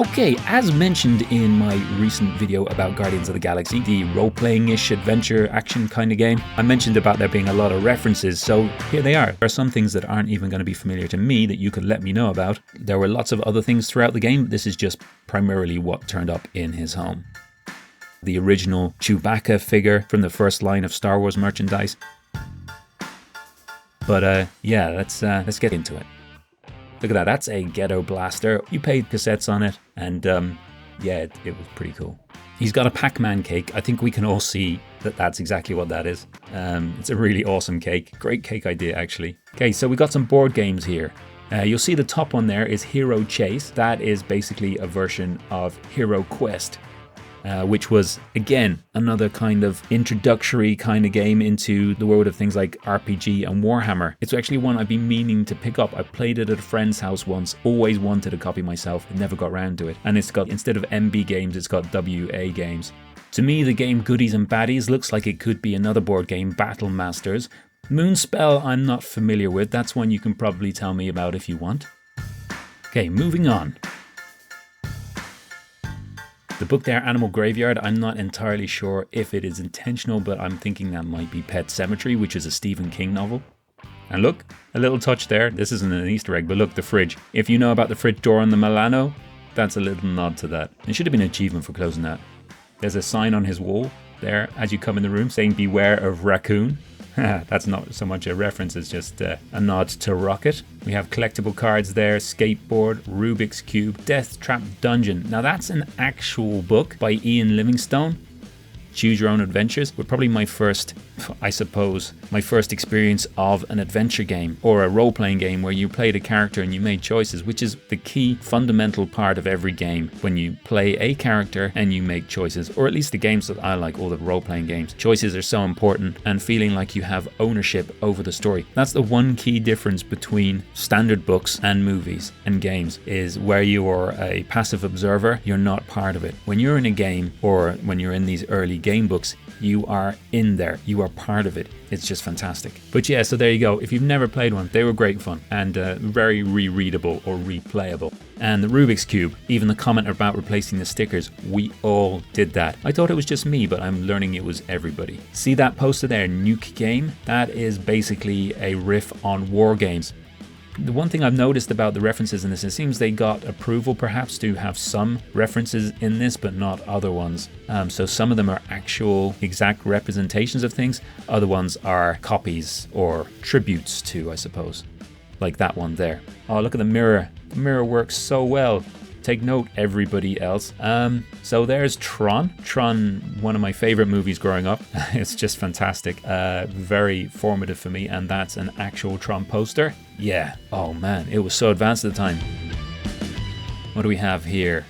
Okay, as mentioned in my recent video about Guardians of the Galaxy, the role-playing-ish adventure action kind of game, I mentioned about there being a lot of references, so here they are. There are some things that aren't even going to be familiar to me that you could let me know about. There were lots of other things throughout the game, but this is just primarily what turned up in his home. The original Chewbacca figure from the first line of Star Wars merchandise. But yeah, let's get into it. Look at that, that's a ghetto blaster. You paid cassettes on it, and yeah, it was pretty cool. He's got a Pac-Man cake. I think we can all see that that's exactly what that is. It's a really awesome cake. Great cake idea, actually. Okay, so we got some board games here. You'll see the top one there is Hero Chase. That is basically a version of Hero Quest. Which was, again, another kind of introductory kind of game into the world of things like RPG and Warhammer. It's actually one I've been meaning to pick up. I played it at a friend's house once, always wanted a copy myself, never got around to it. And it's got, instead of MB games, it's got WA games. To me, the game Goodies and Baddies looks like it could be another board game, Battle Masters. Moonspell, I'm not familiar with. That's one you can probably tell me about if you want. Okay, moving on. The book there, Animal Graveyard, I'm not entirely sure if it is intentional, but I'm thinking that might be Pet Sematary, which is a Stephen King novel. And look, a little touch there. This isn't an Easter egg, but look, the fridge. If you know about the fridge door on the Milano, that's a little nod to that. It should have been an achievement for closing that. There's a sign on his wall there as you come in the room saying, "Beware of raccoon." That's not so much a reference, it's just a nod to Rocket. We have collectible cards there, skateboard, Rubik's Cube, Death Trap Dungeon. Now that's an actual book by Ian Livingstone. Choose Your Own Adventures were probably my first, I suppose, my first experience of an adventure game or a role-playing game where you played a character and you made choices, which is the key fundamental part of every game. When you play a character and you make choices, or at least the games that I like, all the role-playing games, choices are so important, and feeling like you have ownership over the story. That's the one key difference between standard books and movies and games, is where you are a passive observer, you're not part of it. When you're in a game, or when you're in these early game books, you are in there, you are part of it. It's just fantastic. But yeah, so there you go. If you've never played one, they were great fun and very rereadable or replayable. And the Rubik's Cube, even the comment about replacing the stickers, we all did that. I thought it was just me, but I'm learning it was everybody. See that poster there, Nuke Game? That is basically a riff on war games. The one thing I've noticed about the references in this, it seems they got approval perhaps to have some references in this, but not other ones. So some of them are actual exact representations of things. Other ones are copies or tributes to, I suppose. Like that one there. Oh, look at the mirror. The mirror works so well. Take note, everybody else. So there's Tron. Tron, one of my favorite movies growing up. It's just fantastic. Very formative for me, and that's an actual Tron poster. Yeah, oh man, it was so advanced at the time. What do we have here?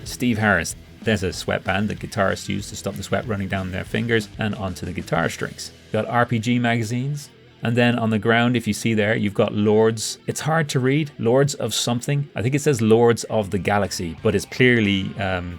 Steve Harris. There's a sweatband that guitarists use to stop the sweat running down their fingers and onto the guitar strings. Got RPG magazines. And then on the ground, if you see there, you've got Lords. It's hard to read. Lords of something. I think it says Lords of the Galaxy, but it's clearly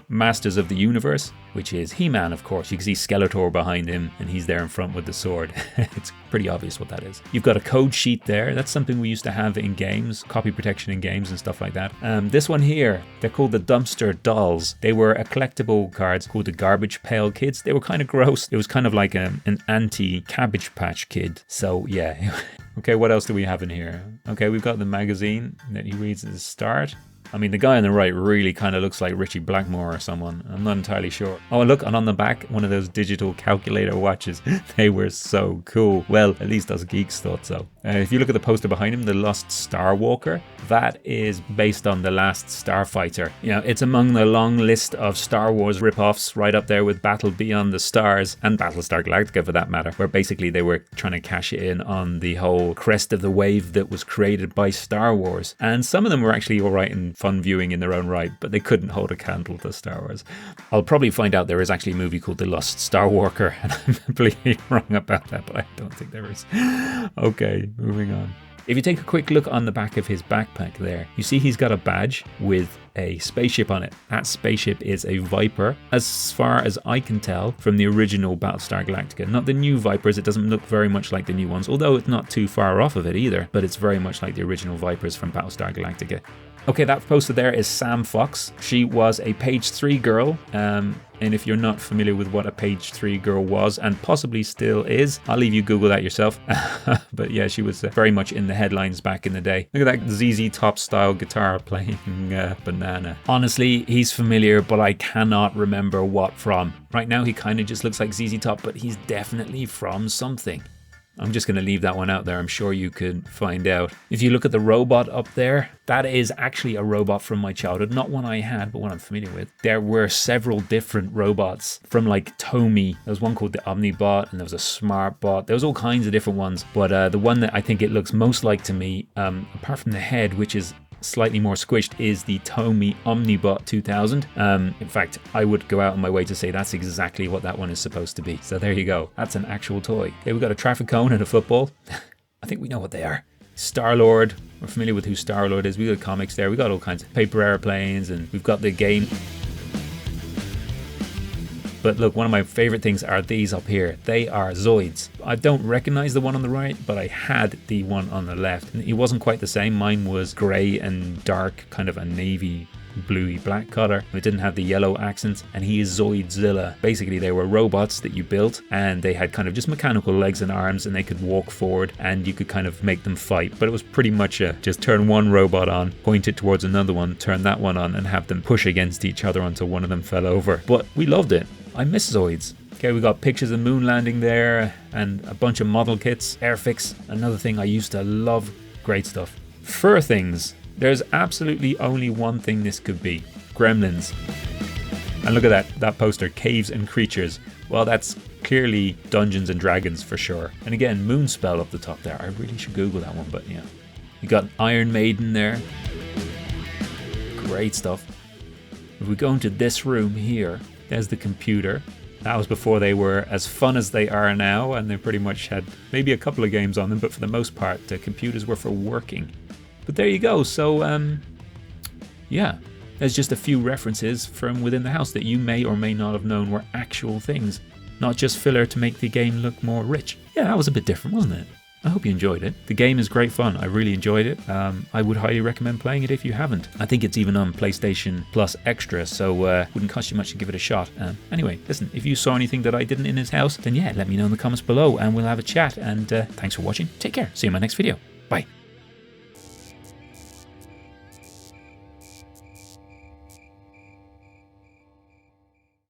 Masters of the Universe, which is He-Man, of course. You can see Skeletor behind him, and he's there in front with the sword. It's pretty obvious what that is. You've got a code sheet there. That's something we used to have in games, copy protection in games and stuff like that. This one here, they're called the Dumpster Dolls. They were a collectible cards called the Garbage Pail Kids. They were kind of gross. It was kind of like an anti-Cabbage Patch Kid. So yeah. Okay, what else do we have in here? Okay, we've got the magazine that he reads at the start. I mean, the guy on the right really kind of looks like Richie Blackmore or someone. I'm not entirely sure. Oh, look, and on the back, one of those digital calculator watches. They were so cool. Well, at least us geeks thought so. If you look at the poster behind him, The Lost Star Walker, that is based on The Last Starfighter. You know, it's among the long list of Star Wars rip-offs, right up there with Battle Beyond the Stars and Battlestar Galactica for that matter, where basically they were trying to cash in on the whole crest of the wave that was created by Star Wars. And some of them were actually all right and fun viewing in their own right, but they couldn't hold a candle to Star Wars. I'll probably find out there is actually a movie called The Lost Star Walker, and I'm completely wrong about that, but I don't think there is. Okay, moving on. If you take a quick look on the back of his backpack there, you see he's got a badge with a spaceship on it. That spaceship is a Viper, as far as I can tell, from the original Battlestar Galactica. Not the new Vipers, it doesn't look very much like the new ones, although it's not too far off of it either, but it's very much like the original Vipers from Battlestar Galactica. Okay, that poster there is Sam Fox. She was a page 3 girl. And if you're not familiar with what a page 3 girl was, and possibly still is, I'll leave you Google that yourself. But yeah, she was very much in the headlines back in the day. Look at that ZZ Top style guitar playing Banana. Honestly, he's familiar, but I cannot remember what from. Right now, he kind of just looks like ZZ Top, but he's definitely from something. I'm just going to leave that one out there. I'm sure you could find out. If you look at the robot up there, that is actually a robot from my childhood. Not one I had, but one I'm familiar with. There were several different robots from like Tomy. There was one called the Omnibot, and there was a Smart Bot. There was all kinds of different ones. But the one that I think it looks most like to me, apart from the head, which is slightly more squished, is the Tomy Omnibot 2000. In fact, I would go out on my way to say that's exactly what that one is supposed to be. So there you go. That's an actual toy. Okay, we've got a traffic cone and a football. I think we know what they are. Star-Lord. We're familiar with who Star-Lord is. We got comics there. We got all kinds of paper airplanes, and we've got the game. But look, one of my favorite things are these up here. They are Zoids. I don't recognize the one on the right, but I had the one on the left. And it wasn't quite the same. Mine was grey and dark, kind of a navy bluey black color. It didn't have the yellow accents, and he is Zoidzilla. Basically, they were robots that you built, and they had kind of just mechanical legs and arms, and they could walk forward, and you could kind of make them fight. But it was pretty much just turn one robot on, point it towards another one, turn that one on, and have them push against each other until one of them fell over. But we loved it. I miss Zoids. Okay, we got pictures of moon landing there and a bunch of model kits. Airfix, another thing I used to love. Great stuff. Fur things. There's absolutely only one thing this could be. Gremlins. And look at that poster, Caves and Creatures. Well, that's clearly Dungeons and Dragons for sure. And again, Moonspell up the top there. I really should Google that one, but yeah. You got Iron Maiden there. Great stuff. If we go into this room here, there's the computer. That was before they were as fun as they are now, and they pretty much had maybe a couple of games on them, but for the most part, the computers were for working. But there you go. So, yeah, there's just a few references from within the house that you may or may not have known were actual things, not just filler to make the game look more rich. Yeah, that was a bit different, wasn't it? I hope you enjoyed it. The game is great fun. I really enjoyed it. I would highly recommend playing it if you haven't. I think it's even on PlayStation Plus Extra, so wouldn't cost you much to give it a shot. Anyway, listen, if you saw anything that I didn't in his house, then yeah, let me know in the comments below and we'll have a chat. And thanks for watching. Take care. See you in my next video. Bye.